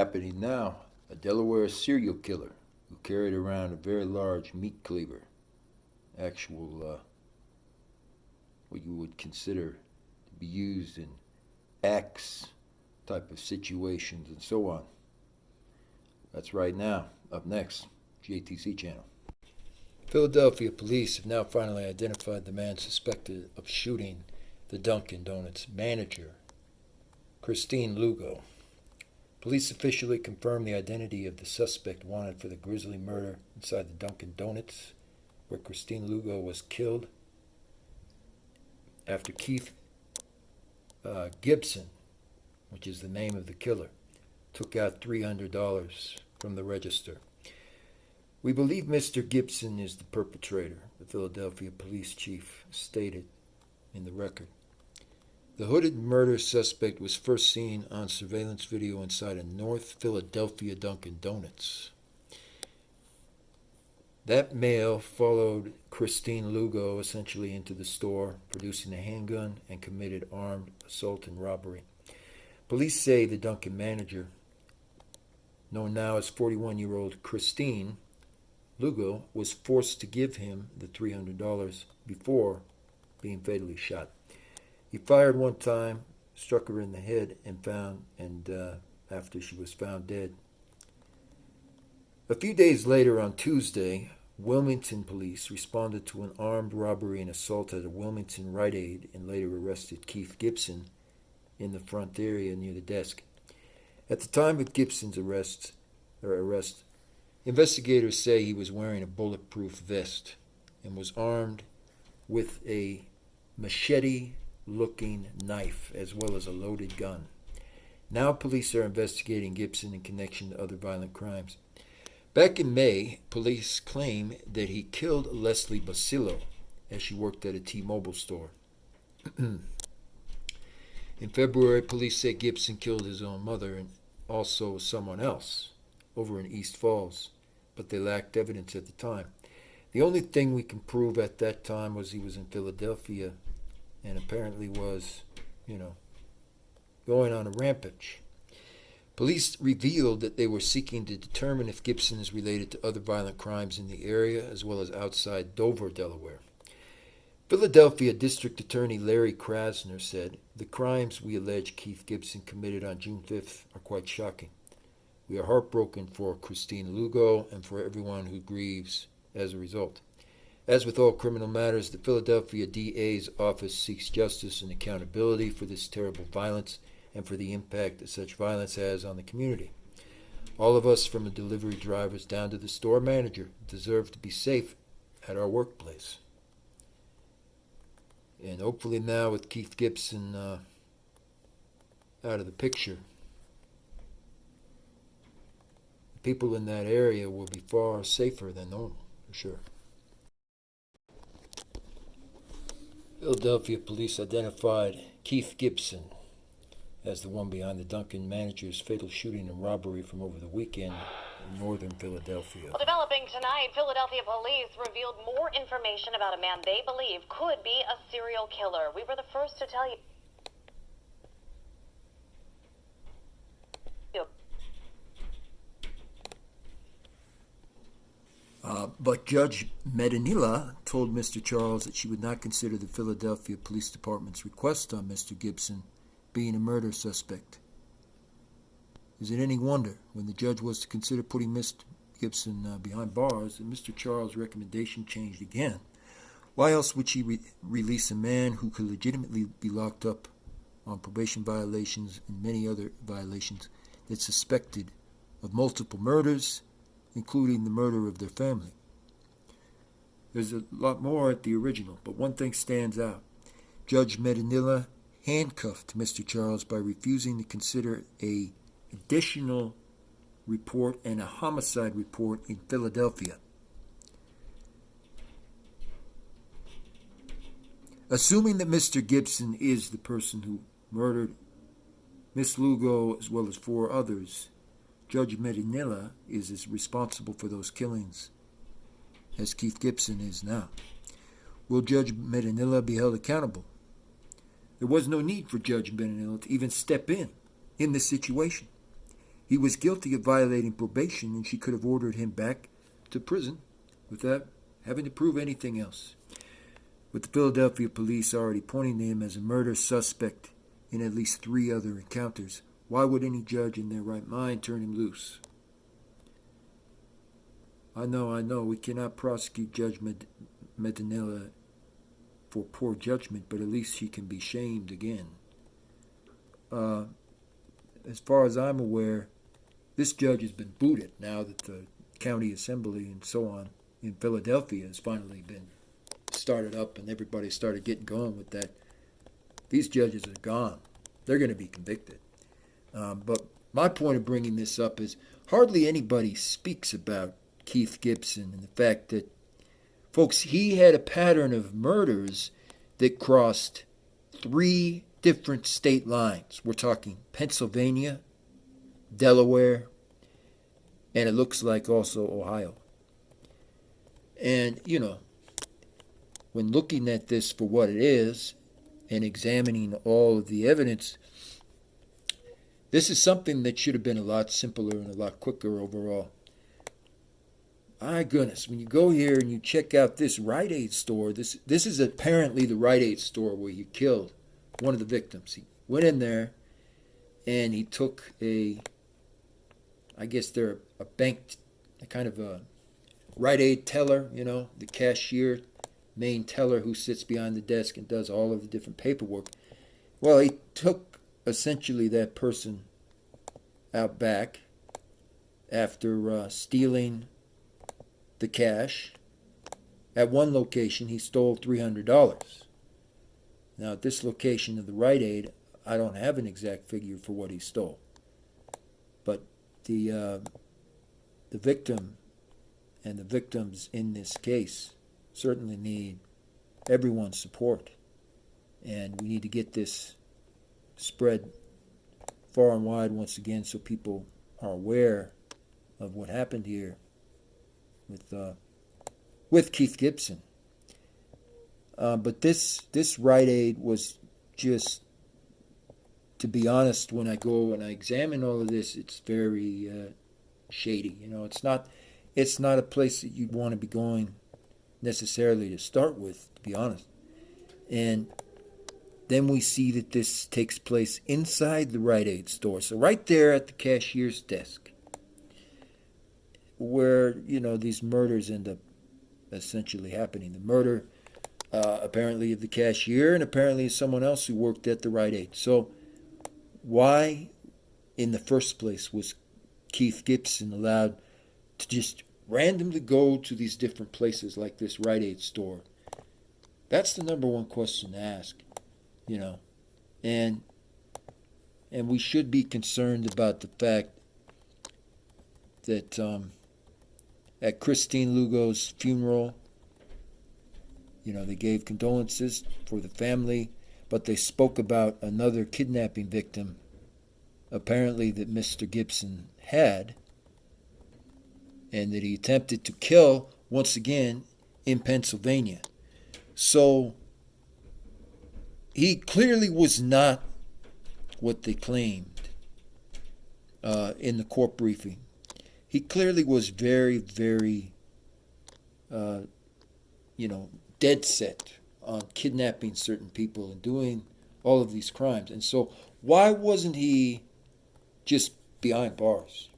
Happening now, a Delaware serial killer who carried around a very large meat cleaver, actual, what you would consider to be used in axe type of situations and so on. That's right now. Up next, GATC channel. Philadelphia police have now finally identified the man suspected of shooting the Dunkin' Donuts manager, Christine Lugo. Police officially confirmed the identity of the suspect wanted for the grisly murder inside the Dunkin' Donuts, where Christine Lugo was killed after Keith Gibson, which is the name of the killer, took out $300 from the register. We believe Mr. Gibson is the perpetrator, the Philadelphia police chief stated in the record. The hooded murder suspect was first seen on surveillance video inside a North Philadelphia Dunkin' Donuts. That male followed Christine Lugo essentially into the store, producing a handgun, and committed armed assault and robbery. Police say the Dunkin' manager, known now as 41-year-old Christine Lugo, was forced to give him the $300 before being fatally shot. He fired one time, struck her in the head, after she was found dead. A few days later, on Tuesday, Wilmington police responded to an armed robbery and assault at a Wilmington Rite Aid and later arrested Keith Gibson in the front area near the desk. At the time of Gibson's arrest, investigators say he was wearing a bulletproof vest and was armed with a machete-looking knife as well as a loaded gun. Now police are investigating Gibson in connection to other violent crimes. Back in May, police claim that he killed Leslie Basillo as she worked at a T-Mobile store. In February, police say Gibson killed his own mother and also someone else over in East Falls, but they lacked evidence at the time. The only thing we can prove at that time was he was in Philadelphia and apparently was, going on a rampage. Police revealed that they were seeking to determine if Gibson is related to other violent crimes in the area as well as outside Dover, Delaware. Philadelphia District Attorney Larry Krasner said, "The crimes we allege Keith Gibson committed on June 5th are quite shocking. We are heartbroken for Christine Lugo and for everyone who grieves as a result. As with all criminal matters, the Philadelphia DA's office seeks justice and accountability for this terrible violence and for the impact that such violence has on the community. All of us, from the delivery drivers down to the store manager, deserve to be safe at our workplace." And hopefully now with Keith Gibson out of the picture, people in that area will be far safer than normal, for sure. Philadelphia police identified Keith Gibson as the one behind the Dunkin' manager's fatal shooting and robbery from over the weekend in northern Philadelphia. Well, developing tonight, Philadelphia police revealed more information about a man they believe could be a serial killer. We were the first to tell you. But Judge Medinilla told Mr. Charles that she would not consider the Philadelphia Police Department's request on Mr. Gibson being a murder suspect. Is it any wonder, when the judge was to consider putting Mr. Gibson behind bars, that Mr. Charles' recommendation changed again? Why else would she release a man who could legitimately be locked up on probation violations and many other violations that's suspected of multiple murders, including the murder of their family? There's a lot more at the original, but one thing stands out. Judge Medinilla handcuffed Mr. Charles by refusing to consider an additional report and a homicide report in Philadelphia. Assuming that Mr. Gibson is the person who murdered Miss Lugo as well as 4 others, Judge Medinilla is as responsible for those killings as Keith Gibson is now. Will Judge Medinilla be held accountable? There was no need for Judge Medinilla to even step in this situation. he was guilty of violating probation, and she could have ordered him back to prison without having to prove anything else. With the Philadelphia police already pointing to him as a murder suspect in at least 3 other encounters, why would any judge in their right mind turn him loose? I know, we cannot prosecute Judge Medinilla for poor judgment, but at least she can be shamed again. As far as I'm aware, this judge has been booted now that the county assembly and so on in Philadelphia has finally been started up and everybody started getting going with that. These judges are gone. They're going to be convicted. But my point of bringing this up is hardly anybody speaks about Keith Gibson and the fact that, folks, he had a pattern of murders that crossed 3 different state lines. We're talking Pennsylvania, Delaware, and it looks like also Ohio. And, when looking at this for what it is and examining all of the evidence, this is something that should have been a lot simpler and a lot quicker overall. My goodness, when you go here and you check out this Rite Aid store, this is apparently the Rite Aid store where he killed one of the victims. He went in there and he took I guess they're a bank, a kind of a Rite Aid teller, the cashier, main teller who sits behind the desk and does all of the different paperwork. Well, he took essentially that person out back after stealing the cash. At one location, he stole $300. Now, at this location of the Rite Aid, I don't have an exact figure for what he stole. But the victim and the victims in this case certainly need everyone's support. And we need to get this spread far and wide once again so people are aware of what happened here with Keith Gibson. But this Rite Aid was just, to be honest, when I go and I examine all of this, it's very shady. It's not a place that you'd want to be going necessarily to start with, to be honest. And then we see that this takes place inside the Rite Aid store. So right there at the cashier's desk, where, these murders end up essentially happening. The murder, apparently, of the cashier and apparently someone else who worked at the Rite Aid. So why, in the first place, was Keith Gibson allowed to just randomly go to these different places like this Rite Aid store? That's the number one question to ask, And we should be concerned about the fact that at Christine Lugo's funeral, they gave condolences for the family, but they spoke about another kidnapping victim, apparently that Mr. Gibson had, and that he attempted to kill once again in Pennsylvania. So he clearly was not what they claimed in the court briefing. He clearly was very, very, dead set on kidnapping certain people and doing all of these crimes. And so why wasn't he just behind bars?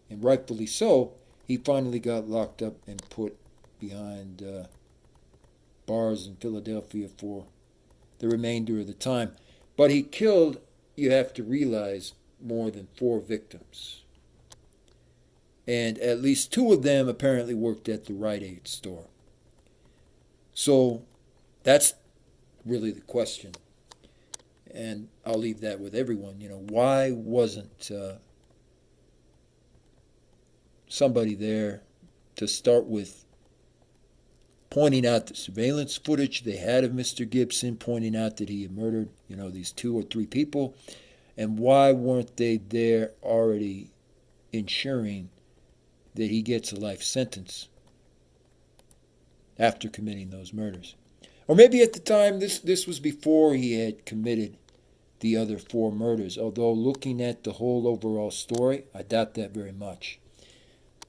And rightfully so, he finally got locked up and put behind bars in Philadelphia for the remainder of the time. But he killed, you have to realize, more than 4 victims. And at least 2 of them apparently worked at the Rite Aid store. So that's really the question. And I'll leave that with everyone. Why wasn't somebody there to start with, pointing out the surveillance footage they had of Mr. Gibson, pointing out that he had murdered, these 2 or 3 people, and why weren't they there already ensuring that he gets a life sentence after committing those murders? Or maybe at the time, this was before he had committed the other 4 murders. Although looking at the whole overall story, I doubt that very much.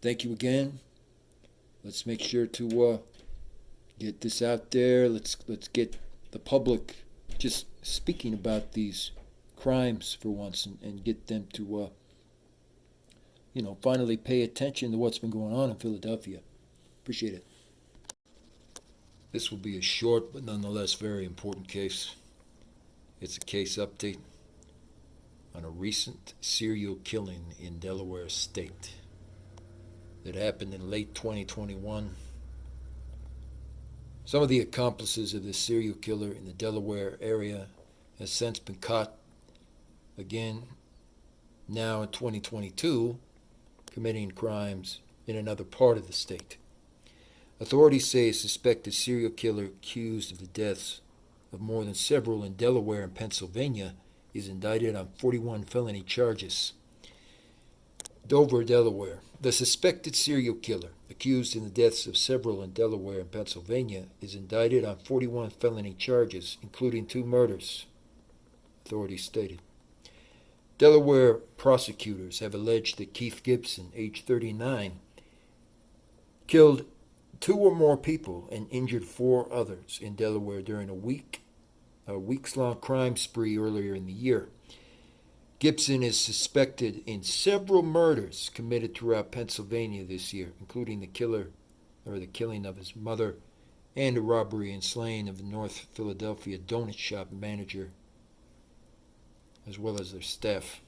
Thank you again. Let's make sure to get this out there. Let's get the public just speaking about these crimes for once, and get them to finally pay attention to what's been going on in Philadelphia. Appreciate it. This will be a short but nonetheless very important case. It's a case update on a recent serial killing in Delaware State that happened in late 2021. Some of the accomplices of this serial killer in the Delaware area has since been caught again, now in 2022, committing crimes in another part of the state. Authorities say a suspected serial killer accused of the deaths of more than several in Delaware and Pennsylvania is indicted on 41 felony charges. Dover, Delaware. The suspected serial killer, accused in the deaths of several in Delaware and Pennsylvania, is indicted on 41 felony charges, including 2 murders, authorities stated. Delaware prosecutors have alleged that Keith Gibson, age 39, killed 2 or more people and injured 4 others in Delaware during a weeks-long crime spree earlier in the year. Gibson is suspected in several murders committed throughout Pennsylvania this year, including the killing of his mother and a robbery and slaying of the North Philadelphia donut shop manager, as well as their staff.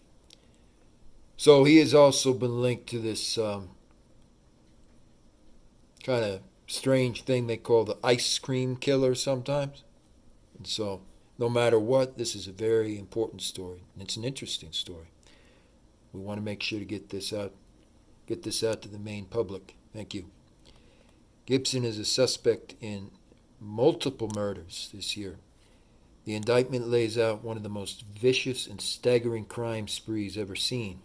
So he has also been linked to this kind of strange thing they call the ice cream killer sometimes. And so, no matter what, this is a very important story, and it's an interesting story. We want to make sure to get this out to the main public. Thank you. Gibson is a suspect in multiple murders this year. The indictment lays out one of the most vicious and staggering crime sprees ever seen.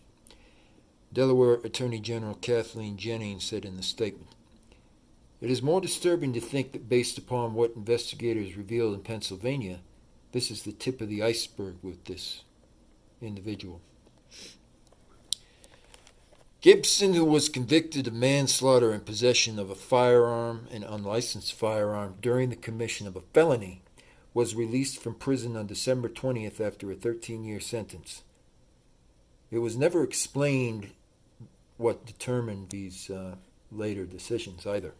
Delaware Attorney General Kathleen Jennings said in the statement, "It is more disturbing to think that based upon what investigators revealed in Pennsylvania, this is the tip of the iceberg with this individual." Gibson, who was convicted of manslaughter and possession of a firearm, an unlicensed firearm, during the commission of a felony, was released from prison on December 20th after a 13-year sentence. It was never explained what determined these later decisions either.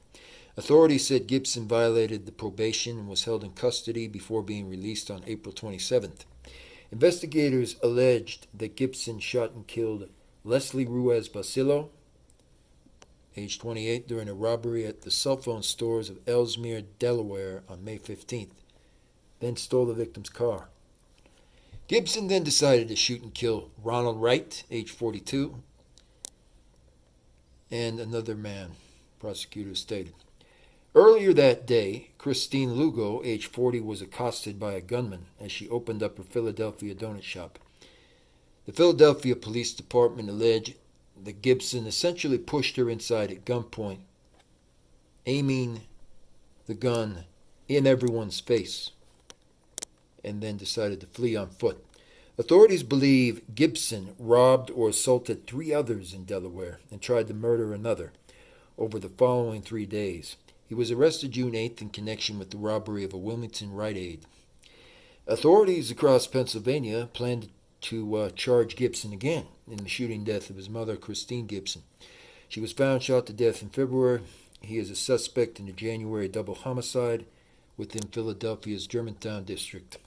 Authorities said Gibson violated the probation and was held in custody before being released on April 27th. Investigators alleged that Gibson shot and killed Leslie Ruiz Basillo, age 28, during a robbery at the cell phone stores of Ellesmere, Delaware on May 15th, then stole the victim's car. Gibson then decided to shoot and kill Ronald Wright, age 42, and another man, prosecutors stated. Earlier that day, Christine Lugo, age 40, was accosted by a gunman as she opened up her Philadelphia donut shop. The Philadelphia Police Department alleged that Gibson essentially pushed her inside at gunpoint, aiming the gun in everyone's face, and then decided to flee on foot. Authorities believe Gibson robbed or assaulted 3 others in Delaware and tried to murder another over the following 3 days. He was arrested June 8th in connection with the robbery of a Wilmington Rite Aid. Authorities across Pennsylvania planned to charge Gibson again in the shooting death of his mother, Christine Gibson. She was found shot to death in February. He is a suspect in a January double homicide within Philadelphia's Germantown district.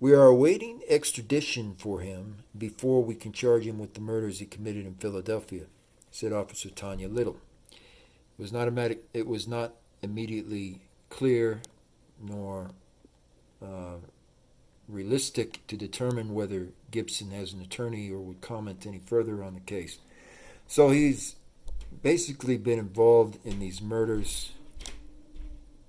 We are awaiting extradition for him before we can charge him with the murders he committed in Philadelphia, said Officer Tanya Little. It was not immediately clear nor realistic to determine whether Gibson has an attorney or would comment any further on the case. So he's basically been involved in these murders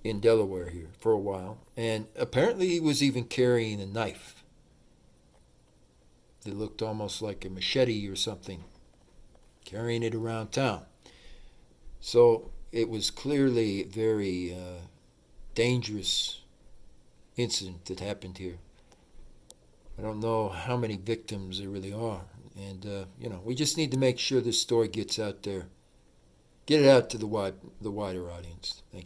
in Delaware here for a while, and apparently he was even carrying a knife. It looked almost like a machete or something, carrying it around town. So it was clearly a very dangerous incident that happened here. I don't know how many victims there really are. And, we just need to make sure this story gets out there. Get it out to the wider audience. Thank you.